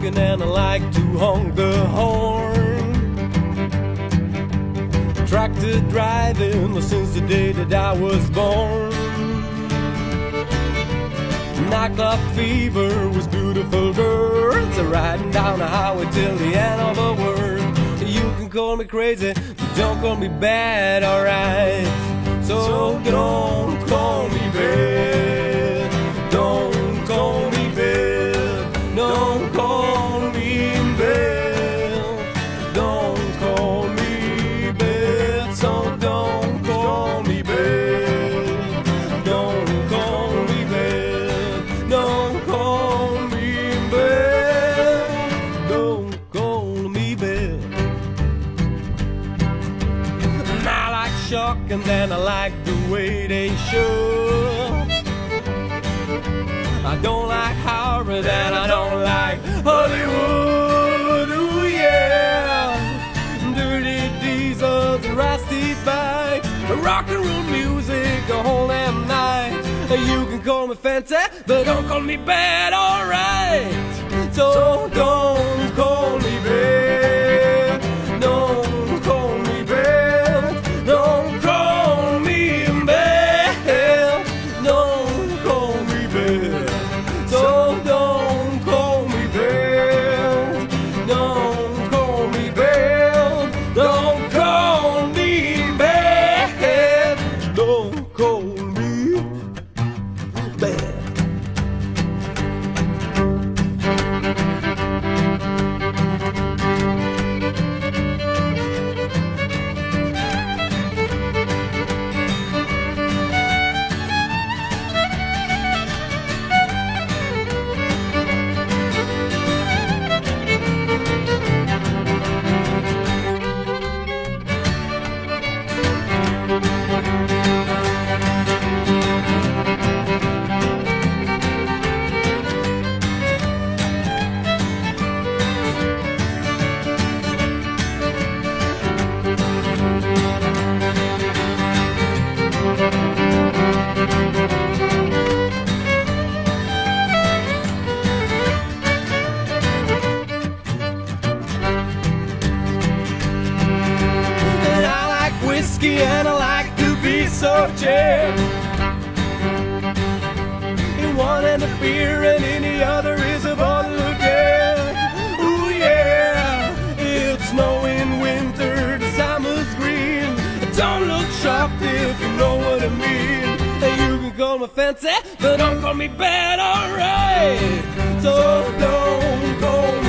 talking and I like to honk the horn. Tractor driving since the day that I was born. Nightclub fever was beautiful girls riding down the highway till the end of the world. You can call me crazy, but don't call me bad, alright? So don't call me bad. Don't call me bad. Don't call me bad. Don't call me bad. So don't call me bad. Don't call me bad. Don't call me bad. Don't call me bad. And I like shock and then I like the way they show. I don't like Harvard and I don't like Hollywood. Ooh yeah, dirty diesels and rusty bikes, rock and roll music the whole damn night. You can call me fancy, but don't call me bad, alright? So don't call me bad. Don't call me bad. Don't call me bad. Don't call me bad. So don't call me bad. Don't call me bad. Don't call me bad. Don't call me bad. Whiskey and I like to be soft chair. In one end a beer and in the other is a bottle of Jack. Ooh yeah, it's snowing winter, the summer's green. Don't look shocked if you know what I mean. You can call me fancy, but don't call me bad, alright? So don't call me